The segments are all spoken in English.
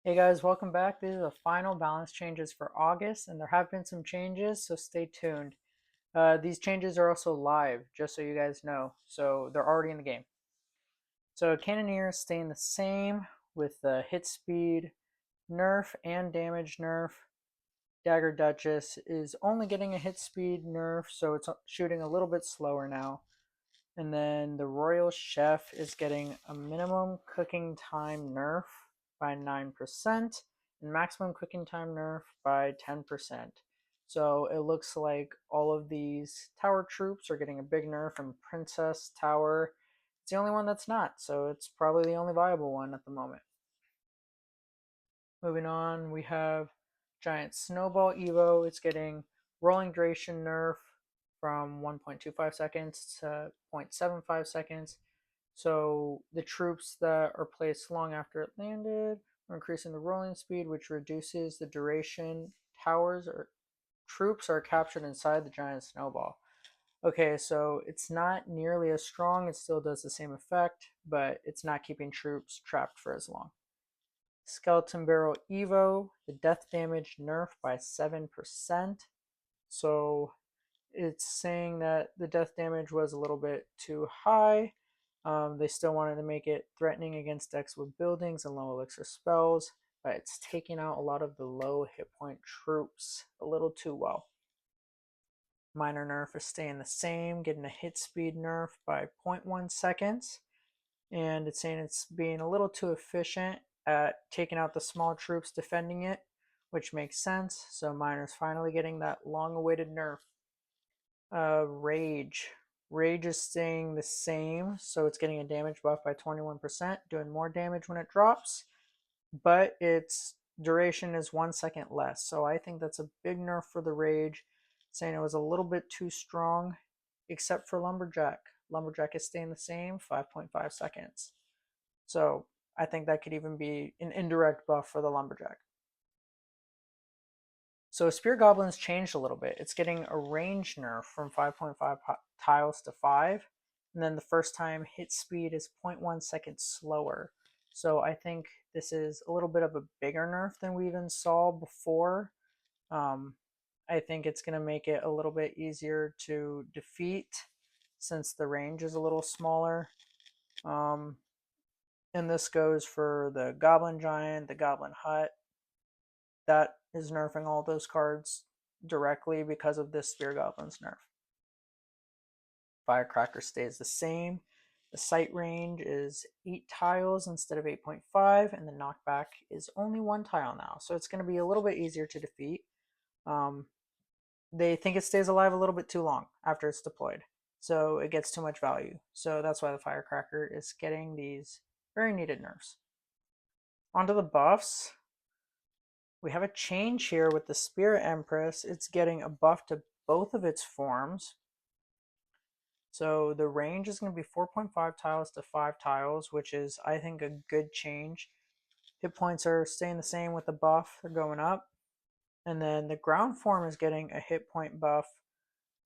Hey guys, welcome back. These are the final balance changes for August, and there have been some changes, so stay tuned. These changes are also live, just so you guys know, so they're already in the game. So Cannoneer is staying the same with the hit speed nerf and damage nerf. Dagger Duchess is only getting a hit speed nerf, so it's shooting a little bit slower now. And then the Royal Chef is getting a minimum cooking time nerf by 9% and maximum cooking time nerf by 10%. So it looks like all of these tower troops are getting a big nerf, and Princess Tower it's the only one that's not, so it's probably the only viable one at the moment. Moving on, we have Giant Snowball Evo. It's getting rolling duration nerf from 1.25 seconds to 0.75 seconds. So the troops that are placed long after it landed are increasing the rolling speed, which reduces the duration. Towers or troops are captured inside the giant snowball. Okay, so it's not nearly as strong. It still does the same effect, but it's not keeping troops trapped for as long. Skeleton Barrel Evo, the death damage nerfed by 7%. So it's saying that the death damage was a little bit too high. They still wanted to make it threatening against decks with buildings and low elixir spells, but it's taking out a lot of the low hit point troops a little too well. Minor nerf is staying the same, getting a hit speed nerf by 0.1 seconds, and it's saying it's being a little too efficient at taking out the small troops defending it, which makes sense. So Minor's finally getting that long-awaited nerf. Rage. Rage is staying the same, so it's getting a damage buff by 21%, doing more damage when it drops, but its duration is 1 second less. So I think that's a big nerf for the Rage, saying it was a little bit too strong, except for Lumberjack. Lumberjack is staying the same, 5.5 seconds. So I think that could even be an indirect buff for the Lumberjack. So Spear Goblin's changed a little bit. It's getting a range nerf from 5.5 tiles to 5. And then the first time hit speed is 0.1 seconds slower. So I think this is a little bit of a bigger nerf than we even saw before. I think it's going to make it a little bit easier to defeat since the range is a little smaller. And this goes for the Goblin Giant, the Goblin Hut. That is nerfing all those cards directly because of this Spear Goblin's nerf. Firecracker stays the same. The sight range is 8 tiles instead of 8.5, and the knockback is only 1 tile now. So it's going to be a little bit easier to defeat. They think it stays alive a little bit too long after it's deployed, so it gets too much value. So that's why the Firecracker is getting these very needed nerfs. Onto the buffs. We have a change here with the Spirit Empress. It's getting a buff to both of its forms. So the range is going to be 4.5 tiles to 5 tiles, which is, I think, a good change. Hit points are staying the same with the buff. They're going up. And then the ground form is getting a hit point buff.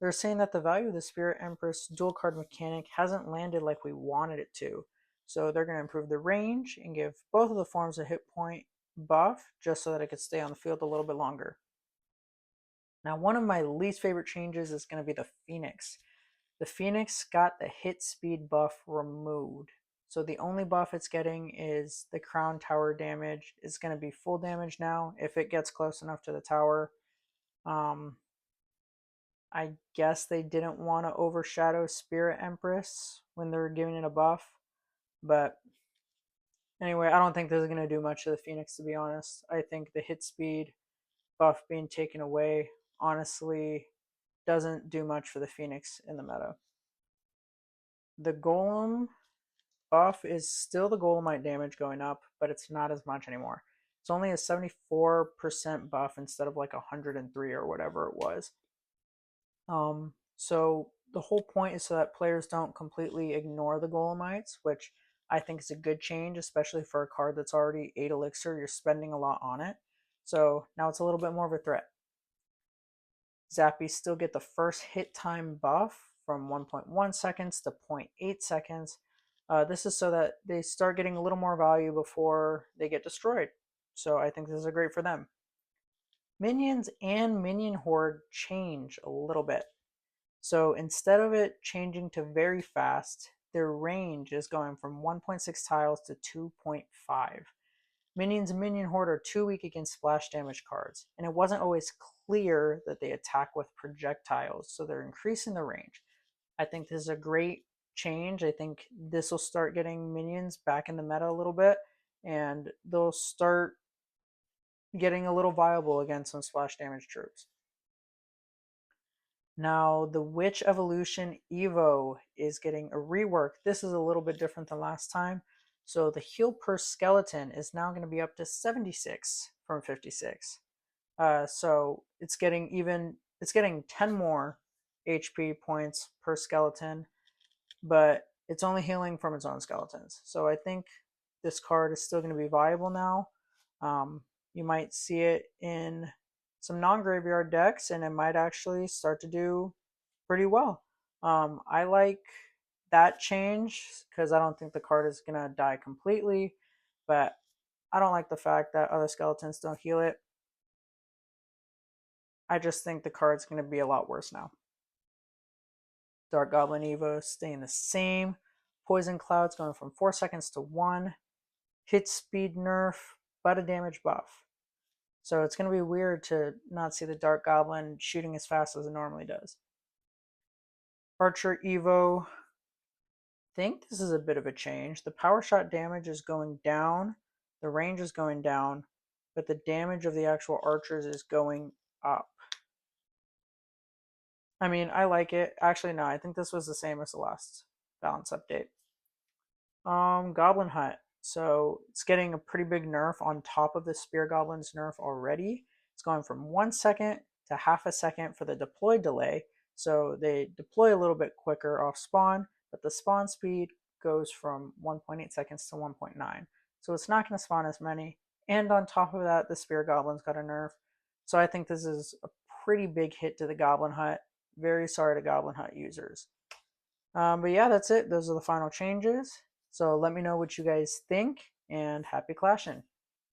They're saying that the value of the Spirit Empress dual card mechanic hasn't landed like we wanted it to. So they're going to improve the range and give both of the forms a hit point buff just so that it could stay on the field a little bit longer. Now, one of my least favorite changes is going to be the Phoenix. The Phoenix got the hit speed buff removed. So the only buff it's getting is the crown tower damage. It's going to be full damage now if it gets close enough to the tower. I guess they didn't want to overshadow Spirit Empress when they're giving it a buff. But anyway, I don't think this is going to do much to the Phoenix, to be honest. I think the hit speed buff being taken away honestly doesn't do much for the Phoenix in the meta. The Golem buff is still the Golemite damage going up, but it's not as much anymore. It's only a 74% buff instead of like 103 or whatever it was. So the whole point is so that players don't completely ignore the Golemites, which I think is a good change, especially for a card that's already 8 elixir. You're spending a lot on it. So now it's a little bit more of a threat. Zappy still get the first hit time buff from 1.1 seconds to 0.8 seconds. This is so that they start getting a little more value before they get destroyed. So I think this is great for them. Minions and Minion Horde change a little bit. So instead of it changing to very fast, their range is going from 1.6 tiles to 2.5. Minions and Minion Horde are too weak against splash damage cards, and it wasn't always clear that they attack with projectiles, so they're increasing the range. I think this is a great change. I think this will start getting minions back in the meta a little bit, and they'll start getting a little viable against some splash damage troops. Now, the Witch Evolution Evo is getting a rework. This is a little bit different than last time. So the heal per skeleton is now going to be up to 76 from 56. So it's getting 10 more HP points per skeleton, but it's only healing from its own skeletons. So I think this card is still going to be viable now. You might see it in some non-graveyard decks, and it might actually start to do pretty well. I like that change because I don't think the card is going to die completely, but I don't like the fact that other skeletons don't heal it. I just think the card's going to be a lot worse now. Dark Goblin Evo staying the same. Poison Cloud's going from 4 seconds to 1. Hit speed nerf, but a damage buff. So it's going to be weird to not see the Dark Goblin shooting as fast as it normally does. Archer Evo. I think this is a bit of a change. The power shot damage is going down, the range is going down, but the damage of the actual archers is going up. I mean, I like it. Actually, no, I think this was the same as the last balance update. Goblin Hut. So it's getting a pretty big nerf on top of the Spear Goblin's nerf already. It's going from 1 second to half a second for the deploy delay. So they deploy a little bit quicker off spawn, but the spawn speed goes from 1.8 seconds to 1.9. So it's not going to spawn as many. And on top of that, the Spear Goblin's got a nerf. So I think this is a pretty big hit to the Goblin Hut. Very sorry to Goblin Hut users. But yeah, that's it. Those are the final changes. So let me know what you guys think, and happy clashing.